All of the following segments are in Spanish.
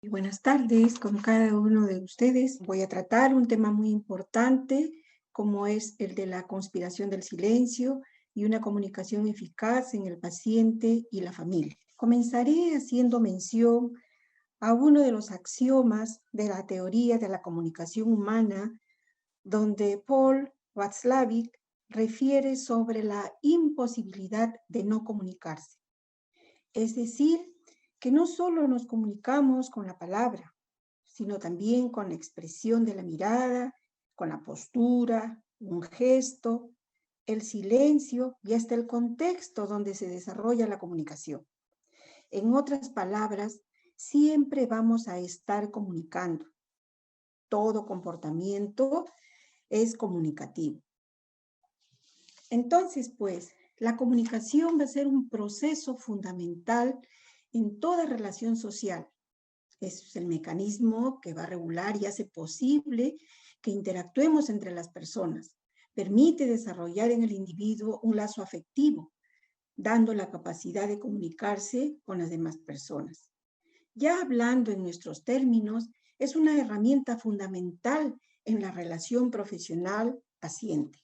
Buenas tardes con cada uno de ustedes. Voy a tratar un tema muy importante, como es el de la conspiración del silencio y una comunicación eficaz en el paciente y la familia. Comenzaré haciendo mención a uno de los axiomas de la teoría de la comunicación humana, donde Paul Watzlawick refiere sobre la imposibilidad de no comunicarse. Es decir, que no solo nos comunicamos con la palabra, sino también con la expresión de la mirada, con la postura, un gesto, el silencio y hasta el contexto donde se desarrolla la comunicación. En otras palabras, siempre vamos a estar comunicando. Todo comportamiento es comunicativo. Entonces, pues, la comunicación va a ser un proceso fundamental en toda relación social. Es el mecanismo que va a regular y hace posible que interactuemos entre las personas. Permite desarrollar en el individuo un lazo afectivo, dando la capacidad de comunicarse con las demás personas. Ya hablando en nuestros términos, es una herramienta fundamental en la relación profesional-paciente.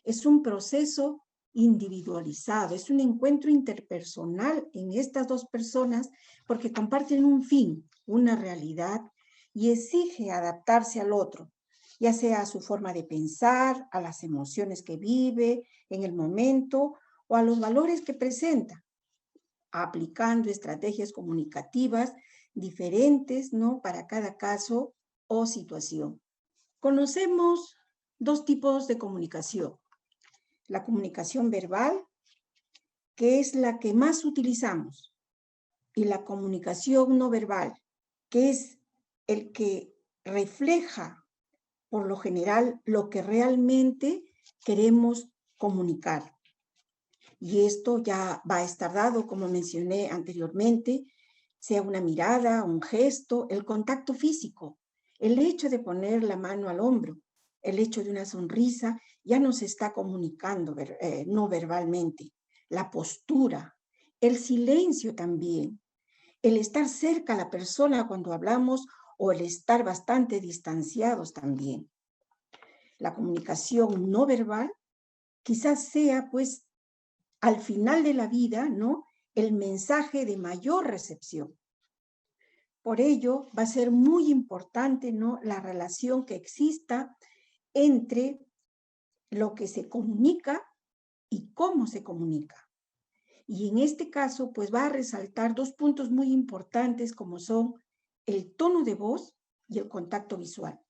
Es un proceso individualizado, es un encuentro interpersonal en estas dos personas porque comparten un fin, una realidad, y exige adaptarse al otro, ya sea a su forma de pensar, a las emociones que vive en el momento o a los valores que presenta, aplicando estrategias comunicativas diferentes, ¿no?, para cada caso o situación. Conocemos dos tipos de comunicación: la comunicación verbal, que es la que más utilizamos, y la comunicación no verbal, que es el que refleja, por lo general, lo que realmente queremos comunicar. Y esto ya va a estar dado, como mencioné anteriormente, sea una mirada, un gesto, el contacto físico, el hecho de poner la mano al hombro, el hecho de una sonrisa, ya nos está comunicando no verbalmente. La postura, el silencio también, el estar cerca a la persona cuando hablamos o el estar bastante distanciados también. La comunicación no verbal quizás sea, pues, al final de la vida, ¿no?, el mensaje de mayor recepción. Por ello, va a ser muy importante, ¿no?, la relación que exista entre lo que se comunica y cómo se comunica. Y en este caso, pues va a resaltar dos puntos muy importantes como son el tono de voz y el contacto visual.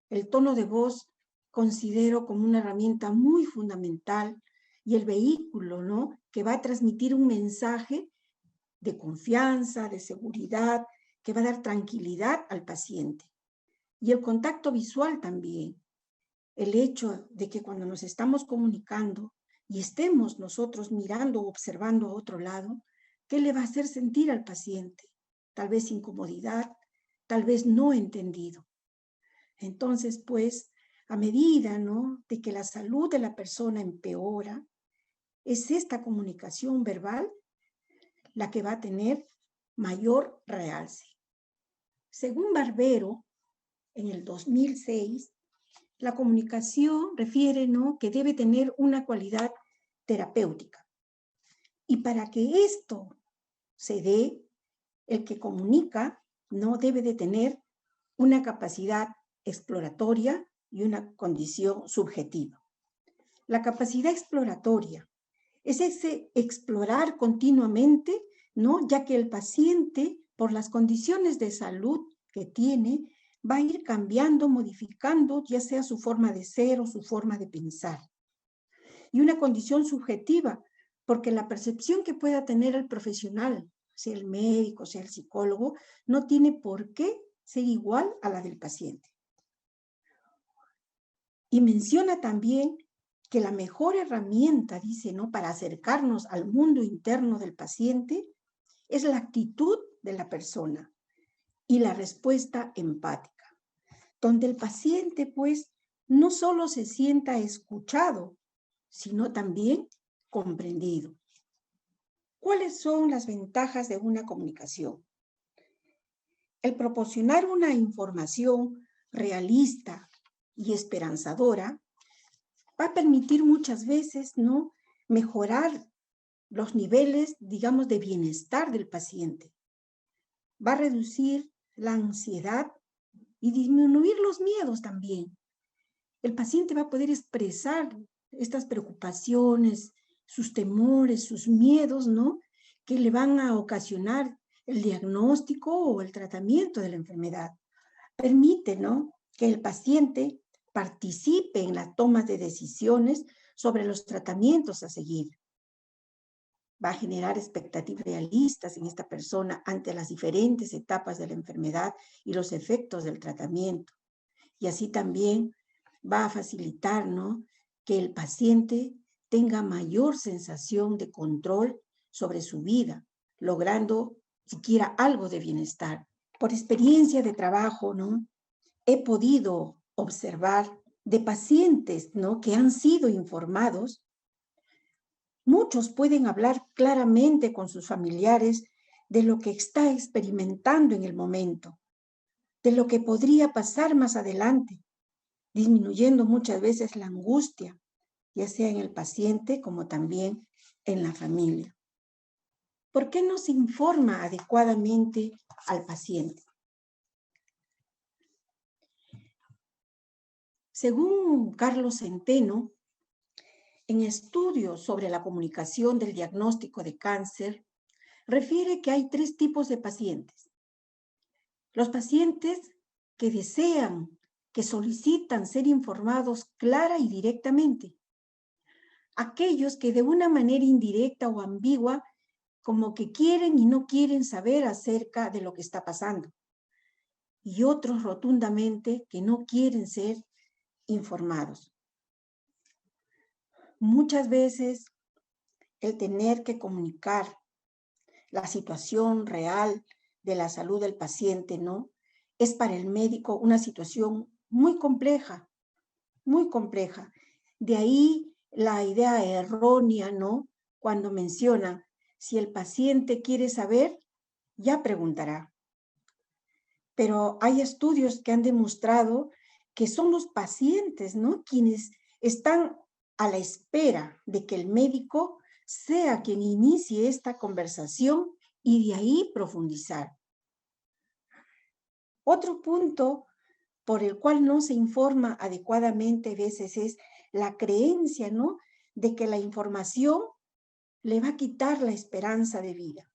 El tono de voz considero como una herramienta muy fundamental y el vehículo, ¿no?, que va a transmitir un mensaje de confianza, de seguridad, que va a dar tranquilidad al paciente. Y el contacto visual también. El hecho de que cuando nos estamos comunicando y estemos nosotros mirando o observando a otro lado, ¿qué le va a hacer sentir al paciente? Tal vez incomodidad, tal vez no entendido. Entonces, pues, a medida, ¿no?, de que la salud de la persona empeora, es esta comunicación verbal la que va a tener mayor realce. Según Barbero, en el 2006, la comunicación refiere, ¿no?, que debe tener una cualidad terapéutica. Y para que esto se dé, el que comunica no debe de tener una capacidad exploratoria y una condición subjetiva. La capacidad exploratoria es ese explorar continuamente, ¿no?, ya que el paciente, por las condiciones de salud que tiene, va a ir cambiando, modificando, ya sea su forma de ser o su forma de pensar. Y una condición subjetiva, porque la percepción que pueda tener el profesional, sea el médico, sea el psicólogo, no tiene por qué ser igual a la del paciente. Y menciona también que la mejor herramienta, dice, ¿no?, para acercarnos al mundo interno del paciente es la actitud de la persona y la respuesta empática, donde el paciente, pues, no solo se sienta escuchado, sino también comprendido. ¿Cuáles son las ventajas de una comunicación? El proporcionar una información realista y esperanzadora va a permitir muchas veces, ¿no?, mejorar los niveles, digamos, de bienestar del paciente. Va a reducir la ansiedad y disminuir los miedos también. El paciente va a poder expresar estas preocupaciones, sus temores, sus miedos, ¿no?, que le van a ocasionar el diagnóstico o el tratamiento de la enfermedad. Permite, ¿no?, que el paciente participe en la toma de decisiones sobre los tratamientos a seguir. Va a generar expectativas realistas en esta persona ante las diferentes etapas de la enfermedad y los efectos del tratamiento. Y así también va a facilitar, ¿no?, que el paciente tenga mayor sensación de control sobre su vida, logrando siquiera algo de bienestar. Por experiencia de trabajo, ¿no?, he podido observar de pacientes, ¿no?, que han sido informados. Muchos pueden hablar claramente con sus familiares de lo que está experimentando en el momento, de lo que podría pasar más adelante, disminuyendo muchas veces la angustia, ya sea en el paciente como también en la familia. ¿Por qué no se informa adecuadamente al paciente? Según Carlos Centeno, en estudios sobre la comunicación del diagnóstico de cáncer, refiere que hay 3 tipos de pacientes. Los pacientes que desean, que solicitan ser informados clara y directamente. Aquellos que de una manera indirecta o ambigua, como que quieren y no quieren saber acerca de lo que está pasando. Y otros rotundamente que no quieren ser informados. Muchas veces el tener que comunicar la situación real de la salud del paciente, ¿no?, es para el médico una situación muy compleja, muy compleja. De ahí la idea errónea, ¿no?, cuando menciona, si el paciente quiere saber, ya preguntará. Pero hay estudios que han demostrado que son los pacientes, ¿no?, quienes están a la espera de que el médico sea quien inicie esta conversación y de ahí profundizar. Otro punto por el cual no se informa adecuadamente a veces es la creencia, ¿no?, de que la información le va a quitar la esperanza de vida.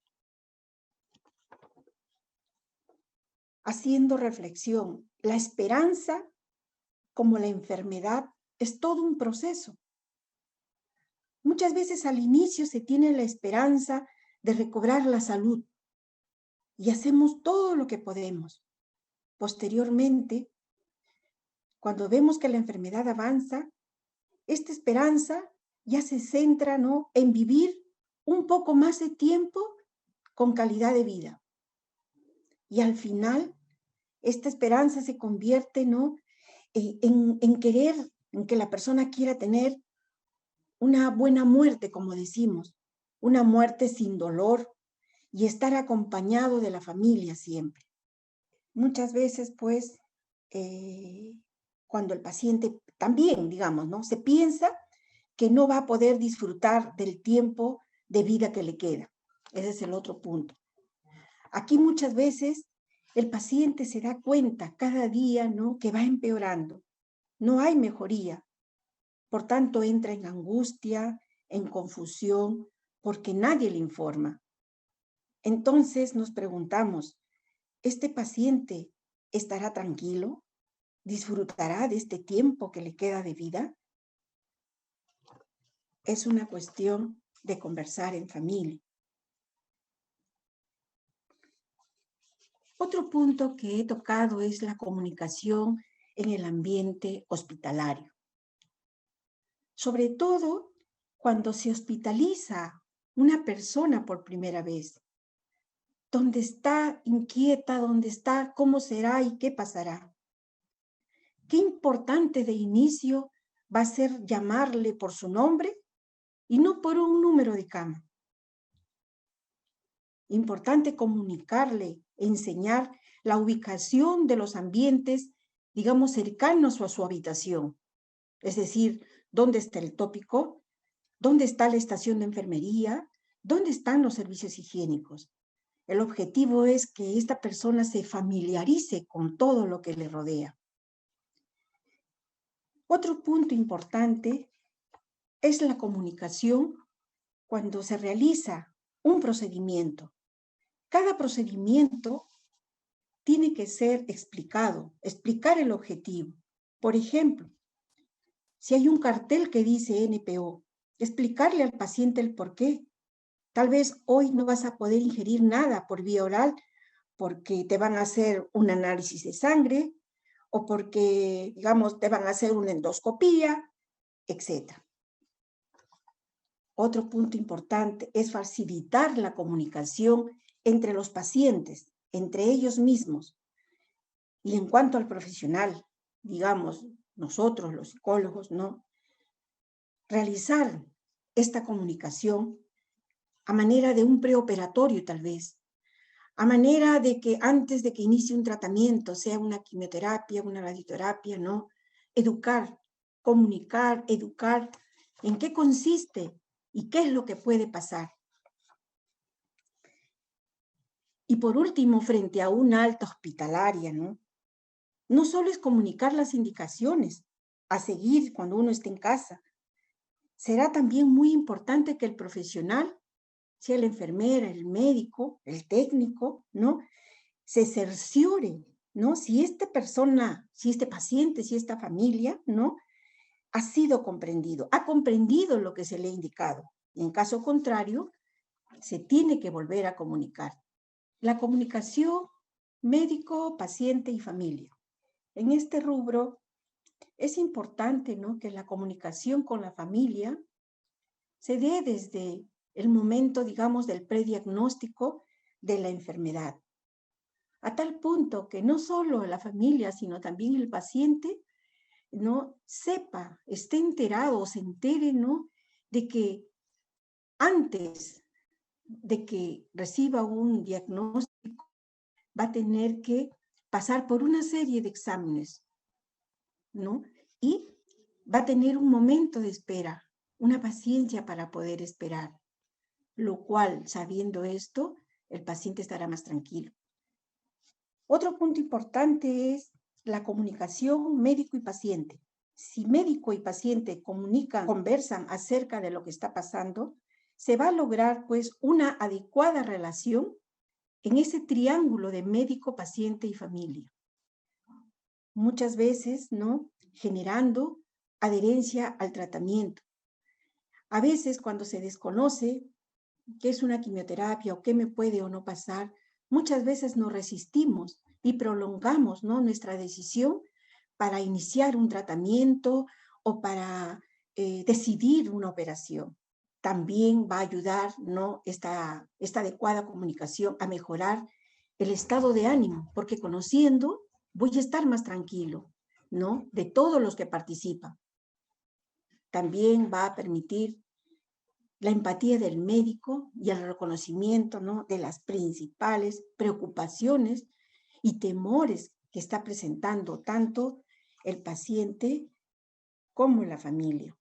Haciendo reflexión, la esperanza, como la enfermedad, es todo un proceso. Muchas veces al inicio se tiene la esperanza de recobrar la salud y hacemos todo lo que podemos. Posteriormente, cuando vemos que la enfermedad avanza, esta esperanza ya se centra, ¿no?, en vivir un poco más de tiempo con calidad de vida. Y al final, esta esperanza se convierte, ¿no?, en querer, en que la persona quiera tener una buena muerte, como decimos, una muerte sin dolor y estar acompañado de la familia siempre. Muchas veces, pues, cuando el paciente también, digamos, ¿no?, se piensa que no va a poder disfrutar del tiempo de vida que le queda. Ese es el otro punto. Aquí muchas veces el paciente se da cuenta cada día, ¿no?, que va empeorando. No hay mejoría. Por tanto, entra en angustia, en confusión, porque nadie le informa. Entonces nos preguntamos, ¿este paciente estará tranquilo? ¿Disfrutará de este tiempo que le queda de vida? Es una cuestión de conversar en familia. Otro punto que he tocado es la comunicación en el ambiente hospitalario. Sobre todo cuando se hospitaliza una persona por primera vez, donde está inquieta, donde está cómo será y qué pasará. Qué importante de inicio va a ser llamarle por su nombre y no por un número de cama. Importante comunicarle, enseñar la ubicación de los ambientes, digamos, cercanos a su habitación. Es decir, ¿dónde está el tópico? ¿Dónde está la estación de enfermería? ¿Dónde están los servicios higiénicos? El objetivo es que esta persona se familiarice con todo lo que le rodea. Otro punto importante es la comunicación cuando se realiza un procedimiento. Cada procedimiento tiene que ser explicado, explicar el objetivo. Por ejemplo, si hay un cartel que dice NPO, explicarle al paciente el por qué. Tal vez hoy no vas a poder ingerir nada por vía oral porque te van a hacer un análisis de sangre o porque, digamos, te van a hacer una endoscopía, etc. Otro punto importante es facilitar la comunicación entre los pacientes, entre ellos mismos. Y en cuanto al profesional, digamos, nosotros los psicólogos, ¿no? Realizar esta comunicación a manera de un preoperatorio tal vez, a manera de que antes de que inicie un tratamiento, sea una quimioterapia, una radioterapia, ¿no? Educar, comunicar, educar en qué consiste y qué es lo que puede pasar. Y por último, frente a una alta hospitalaria, ¿no? No solo es comunicar las indicaciones a seguir cuando uno esté en casa. Será también muy importante que el profesional, sea la enfermera, el médico, el técnico, ¿no? Se cerciore, ¿no? Si esta persona, si este paciente, si esta familia, ¿no? Ha sido comprendido, ha comprendido lo que se le ha indicado. Y en caso contrario, se tiene que volver a comunicar. La comunicación médico, paciente y familia. En este rubro es importante, ¿no? Que la comunicación con la familia se dé desde el momento, digamos, del prediagnóstico de la enfermedad, a tal punto que no solo la familia, sino también el paciente, ¿no? Sepa, esté enterado o se entere, ¿no? De que antes de que reciba un diagnóstico va a tener que pasar por una serie de exámenes, ¿no? Y va a tener un momento de espera, una paciencia para poder esperar, lo cual, sabiendo esto, el paciente estará más tranquilo. Otro punto importante es la comunicación médico y paciente. Si médico y paciente comunican, conversan acerca de lo que está pasando, se va a lograr pues una adecuada relación en ese triángulo de médico, paciente y familia. Muchas veces, ¿no? Generando adherencia al tratamiento. A veces cuando se desconoce qué es una quimioterapia o qué me puede o no pasar, muchas veces nos resistimos y prolongamos, ¿no? Nuestra decisión para iniciar un tratamiento o para decidir una operación. También va a ayudar, ¿no? esta adecuada comunicación a mejorar el estado de ánimo, porque conociendo voy a estar más tranquilo, ¿no? De todos los que participan. También va a permitir la empatía del médico y el reconocimiento, ¿no? De las principales preocupaciones y temores que está presentando tanto el paciente como la familia.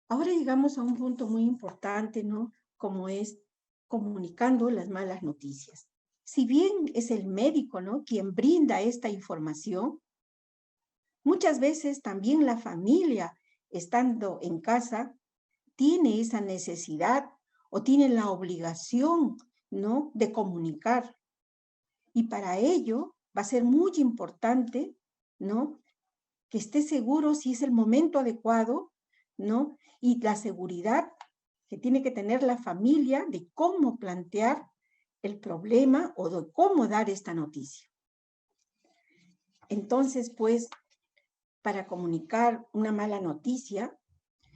Ahora llegamos a un punto muy importante, ¿no? Como es comunicando las malas noticias. Si bien es el médico, ¿no? Quien brinda esta información, muchas veces también la familia, estando en casa, tiene esa necesidad o tiene la obligación, ¿no? De comunicar. Y para ello va a ser muy importante, ¿no? Que esté seguro si es el momento adecuado, ¿no? Y la seguridad que tiene que tener la familia de cómo plantear el problema o de cómo dar esta noticia. Entonces, pues, para comunicar una mala noticia,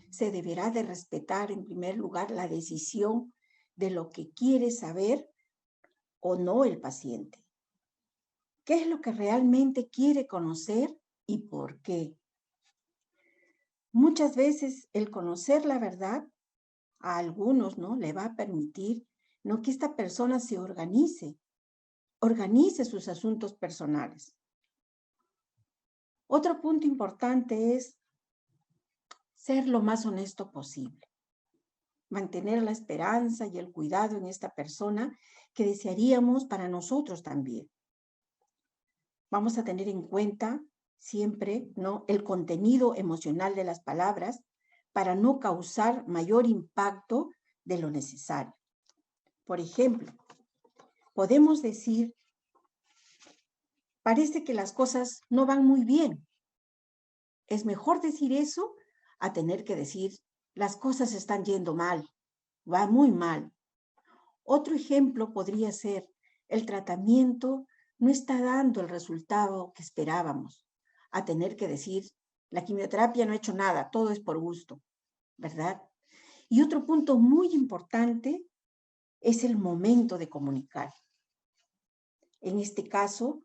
se deberá de respetar en primer lugar la decisión de lo que quiere saber o no el paciente. ¿Qué es lo que realmente quiere conocer y por qué? Muchas veces el conocer la verdad a algunos, ¿no? Le va a permitir, ¿no? Que esta persona se organice organice sus asuntos personales. Otro punto importante es ser lo más honesto posible. Mantener la esperanza y el cuidado en esta persona que desearíamos para nosotros también. Vamos a tener en cuenta siempre, ¿no?, el contenido emocional de las palabras para no causar mayor impacto de lo necesario. Por ejemplo, podemos decir, parece que las cosas no van muy bien. Es mejor decir eso a tener que decir, las cosas están yendo mal, va muy mal. Otro ejemplo podría ser, el tratamiento no está dando el resultado que esperábamos, a tener que decir, la quimioterapia no ha hecho nada, todo es por gusto, ¿verdad? Y otro punto muy importante es el momento de comunicar. En este caso,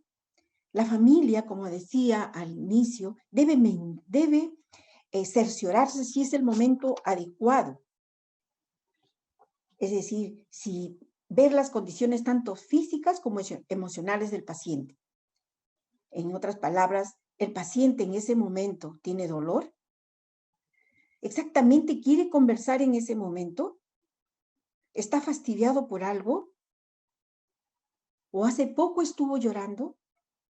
la familia, como decía al inicio, debe cerciorarse si es el momento adecuado. Es decir, si ver las condiciones tanto físicas como emocionales del paciente. En otras palabras, ¿el paciente en ese momento tiene dolor? ¿Exactamente quiere conversar en ese momento? ¿Está fastidiado por algo? ¿O hace poco estuvo llorando?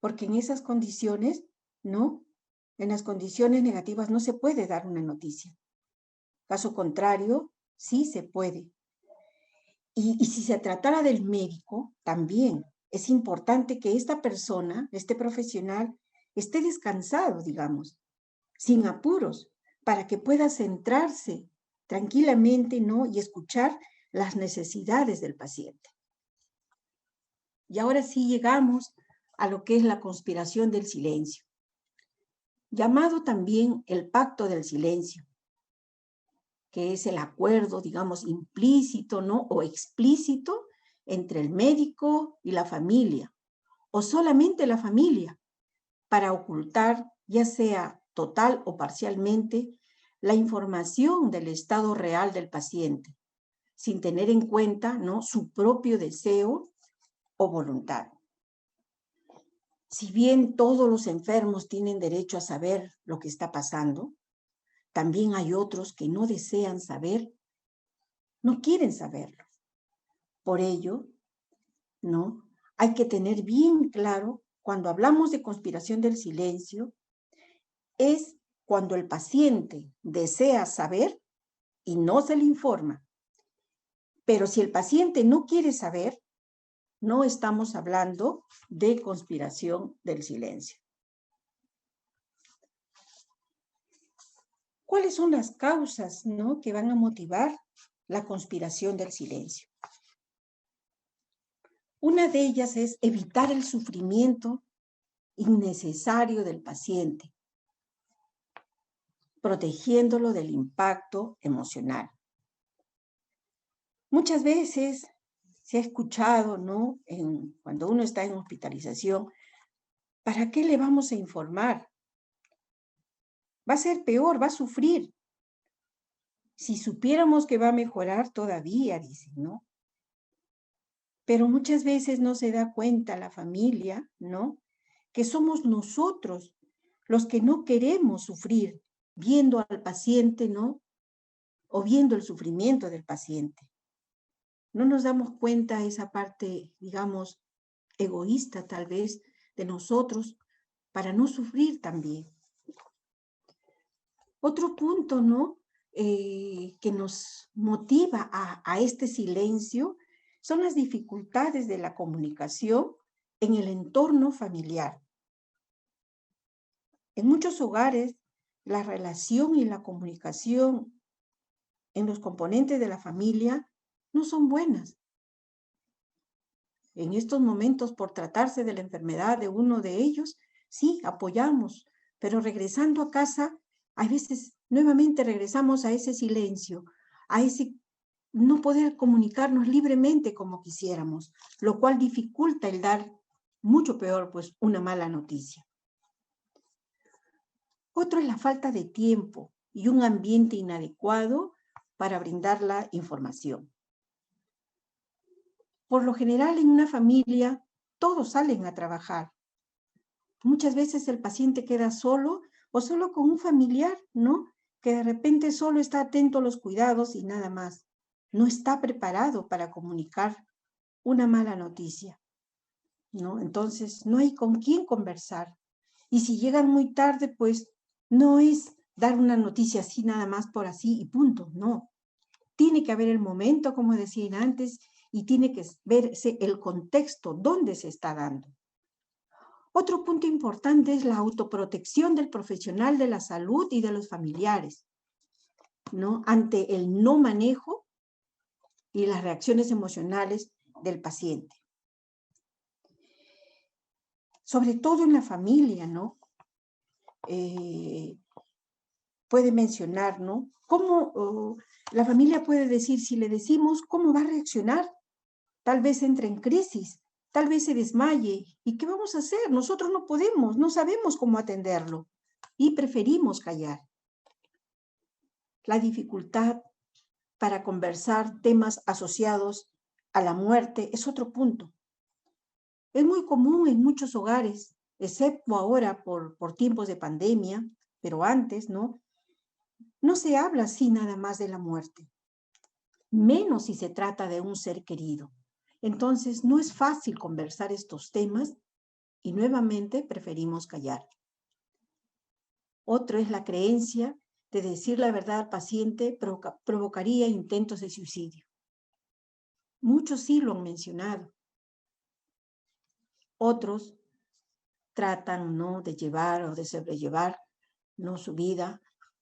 Porque en esas condiciones, no, en las condiciones negativas no se puede dar una noticia. Caso contrario, sí se puede. Y si se tratara del médico, también es importante que esta persona, este profesional, esté descansado, digamos, sin apuros, para que pueda centrarse tranquilamente, ¿no?, y escuchar las necesidades del paciente. Y ahora sí llegamos a lo que es la conspiración del silencio, llamado también el pacto del silencio, que es el acuerdo, digamos, implícito, ¿no?, o explícito entre el médico y la familia, o solamente la familia, para ocultar, ya sea total o parcialmente, la información del estado real del paciente, sin tener en cuenta, ¿no?, su propio deseo o voluntad. Si bien todos los enfermos tienen derecho a saber lo que está pasando, también hay otros que no desean saber, no quieren saberlo. Por ello, ¿no?, hay que tener bien claro, cuando hablamos de conspiración del silencio, es cuando el paciente desea saber y no se le informa. Pero si el paciente no quiere saber, no estamos hablando de conspiración del silencio. ¿Cuáles son las causas, ¿no?, que van a motivar la conspiración del silencio? Una de ellas es evitar el sufrimiento innecesario del paciente, protegiéndolo del impacto emocional. Muchas veces se ha escuchado, ¿no?, cuando uno está en hospitalización, ¿para qué le vamos a informar? Va a ser peor, va a sufrir. Si supiéramos que va a mejorar todavía, dicen, ¿no? Pero muchas veces no se da cuenta la familia, ¿no?, que somos nosotros los que no queremos sufrir viendo al paciente, ¿no?, o viendo el sufrimiento del paciente. No nos damos cuenta esa parte, digamos, egoísta tal vez de nosotros para no sufrir también. Otro punto, ¿no?, que nos motiva a este silencio son las dificultades de la comunicación en el entorno familiar. En muchos hogares, la relación y la comunicación en los componentes de la familia no son buenas. En estos momentos, por tratarse de la enfermedad de uno de ellos, sí, apoyamos, pero regresando a casa, a veces nuevamente regresamos a ese silencio, a ese no poder comunicarnos libremente como quisiéramos, lo cual dificulta el dar, mucho peor, pues, una mala noticia. Otro es la falta de tiempo y un ambiente inadecuado para brindar la información. Por lo general, en una familia, todos salen a trabajar. Muchas veces el paciente queda solo o solo con un familiar, ¿no? Que de repente solo está atento a los cuidados y nada más. No está preparado para comunicar una mala noticia, ¿no? Entonces, no hay con quién conversar. Y si llegan muy tarde, pues no es dar una noticia así nada más por así y punto, no. Tiene que haber el momento, como decían antes, y tiene que verse el contexto, dónde se está dando. Otro punto importante es la autoprotección del profesional de la salud y de los familiares, ¿no? Ante el no manejo y las reacciones emocionales del paciente. Sobre todo en la familia, ¿no? Puede mencionar, ¿no? ¿Cómo la familia puede decir, si le decimos, cómo va a reaccionar? Tal vez entre en crisis, tal vez se desmaye. ¿Y qué vamos a hacer? Nosotros no podemos, no sabemos cómo atenderlo y preferimos callar. La dificultad para conversar temas asociados a la muerte es otro punto. Es muy común en muchos hogares, excepto ahora por tiempos de pandemia, pero antes, ¿no? No se habla así nada más de la muerte, menos si se trata de un ser querido. Entonces, no es fácil conversar estos temas y nuevamente preferimos callar. Otro es la creencia de decir la verdad al paciente provocaría intentos de suicidio. Muchos sí lo han mencionado. Otros tratan, ¿no?, de llevar o de sobrellevar, ¿no?, su vida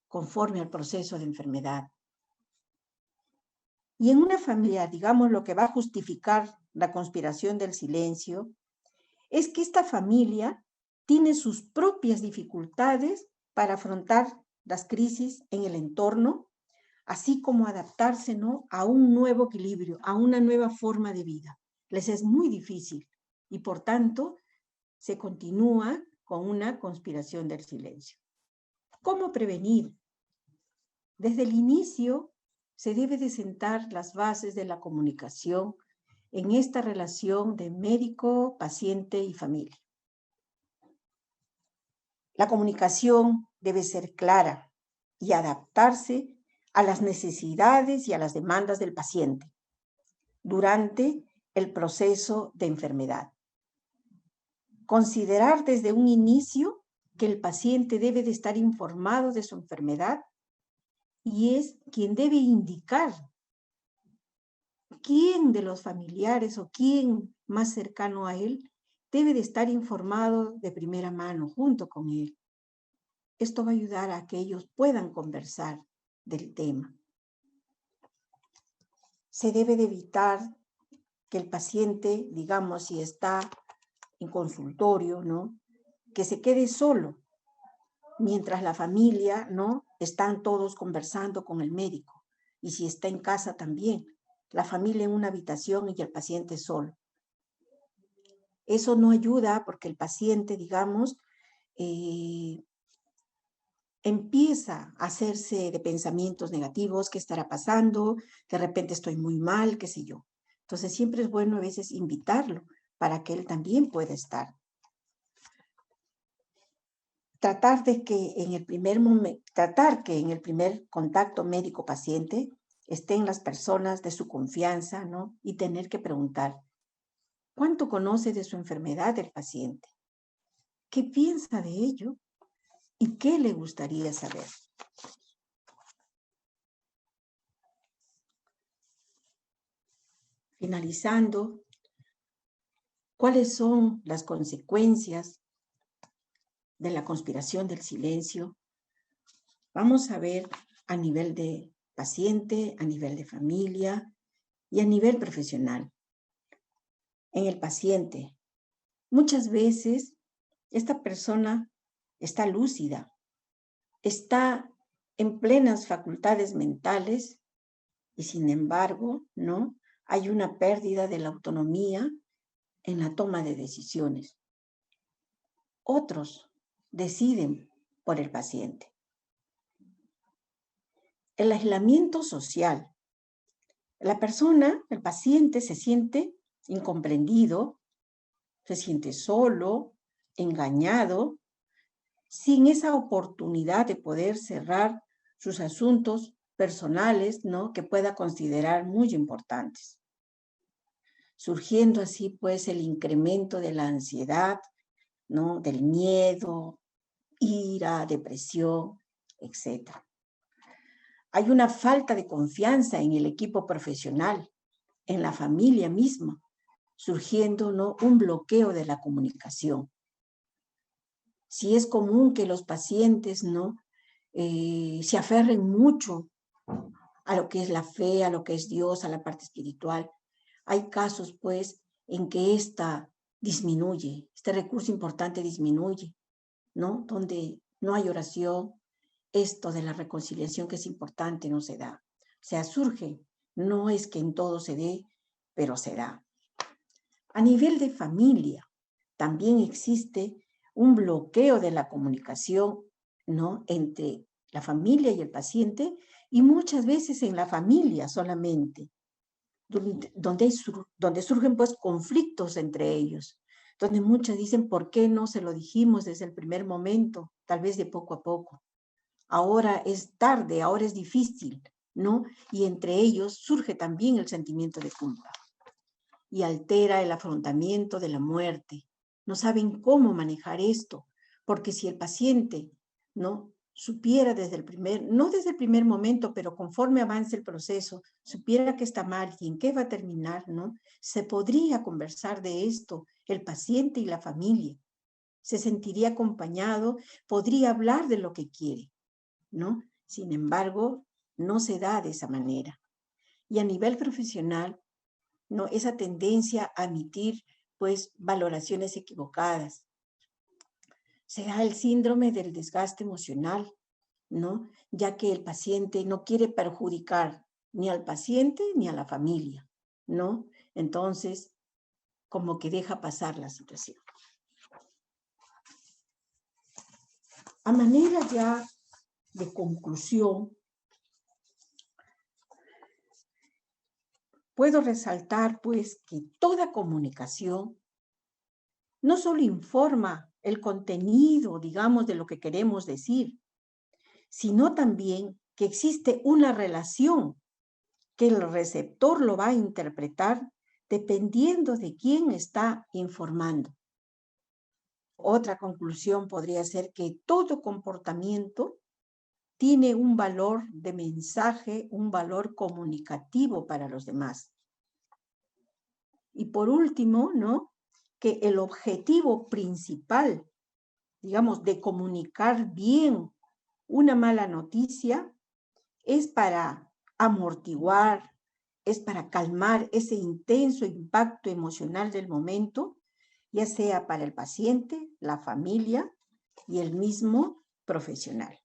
conforme al proceso de enfermedad. Y en una familia, digamos, lo que va a justificar la conspiración del silencio es que esta familia tiene sus propias dificultades para afrontar las crisis en el entorno, así como adaptarse, ¿no?, a un nuevo equilibrio, a una nueva forma de vida. Les es muy difícil y por tanto se continúa con una conspiración del silencio. ¿Cómo prevenir? Desde el inicio se debe de sentar las bases de la comunicación en esta relación de médico, paciente y familia. La comunicación debe ser clara y adaptarse a las necesidades y a las demandas del paciente durante el proceso de enfermedad. Considerar desde un inicio que el paciente debe de estar informado de su enfermedad y es quien debe indicar quién de los familiares o quién más cercano a él debe de estar informado de primera mano junto con él. Esto va a ayudar a que ellos puedan conversar del tema. Se debe de evitar que el paciente, digamos, si está en consultorio, ¿no?, que se quede solo, mientras la familia, ¿no?, están todos conversando con el médico. Y si está en casa también, la familia en una habitación y el paciente solo. Eso no ayuda porque el paciente, digamos, empieza a hacerse de pensamientos negativos, ¿qué estará pasando? De repente estoy muy mal, qué sé yo. Entonces siempre es bueno a veces invitarlo para que él también pueda estar. Tratar que en el primer contacto médico-paciente estén las personas de su confianza, ¿no? Y tener que preguntar, ¿cuánto conoce de su enfermedad el paciente? ¿Qué piensa de ello? ¿Y qué le gustaría saber? Finalizando, ¿cuáles son las consecuencias de la conspiración del silencio? Vamos a ver a nivel de paciente, a nivel de familia y a nivel profesional. En el paciente, muchas veces esta persona está lúcida, está en plenas facultades mentales y sin embargo, ¿no?, hay una pérdida de la autonomía en la toma de decisiones. Otros deciden por el paciente. El aislamiento social. La persona, el paciente, se siente incomprendido, se siente solo, engañado, sin esa oportunidad de poder cerrar sus asuntos personales, ¿no? Que pueda considerar muy importantes. Surgiendo así, pues, el incremento de la ansiedad, ¿no? Del miedo, ira, depresión, etc. Hay una falta de confianza en el equipo profesional, en la familia misma, surgiendo, ¿no? Un bloqueo de la comunicación. Si es común que los pacientes, ¿no? Se aferren mucho a lo que es la fe, a lo que es Dios, a la parte espiritual. Hay casos, pues, en que esta disminuye, este recurso importante disminuye, ¿no? Donde no hay oración, esto de la reconciliación que es importante no se da. O sea, surge, no es que en todo se dé, pero se da. A nivel de familia, también existe un bloqueo de la comunicación, ¿no? Entre la familia y el paciente, y muchas veces en la familia solamente, donde surgen pues conflictos entre ellos, donde muchos dicen, ¿por qué no se lo dijimos desde el primer momento? Tal vez de poco a poco. Ahora es tarde, ahora es difícil, ¿no? Y entre ellos surge también el sentimiento de culpa y altera el afrontamiento de la muerte. No saben cómo manejar esto, porque si el paciente, ¿no? Supiera no desde el primer momento, pero conforme avance el proceso, supiera que está mal y en qué va a terminar, ¿no? Se podría conversar de esto, el paciente y la familia. Se sentiría acompañado, podría hablar de lo que quiere, ¿no? Sin embargo, no se da de esa manera. Y a nivel profesional, ¿no? Esa tendencia a emitir, pues, valoraciones equivocadas. Se da el síndrome del desgaste emocional, ¿no? Ya que el paciente no quiere perjudicar ni al paciente ni a la familia, ¿no? Entonces, como que deja pasar la situación. A manera ya de conclusión, puedo resaltar, pues, que toda comunicación no solo informa el contenido, digamos, de lo que queremos decir, sino también que existe una relación que el receptor lo va a interpretar dependiendo de quién está informando. Otra conclusión podría ser que todo comportamiento tiene un valor de mensaje, un valor comunicativo para los demás. Y por último, ¿no? Que el objetivo principal, digamos, de comunicar bien una mala noticia es para amortiguar, es para calmar ese intenso impacto emocional del momento, ya sea para el paciente, la familia y el mismo profesional.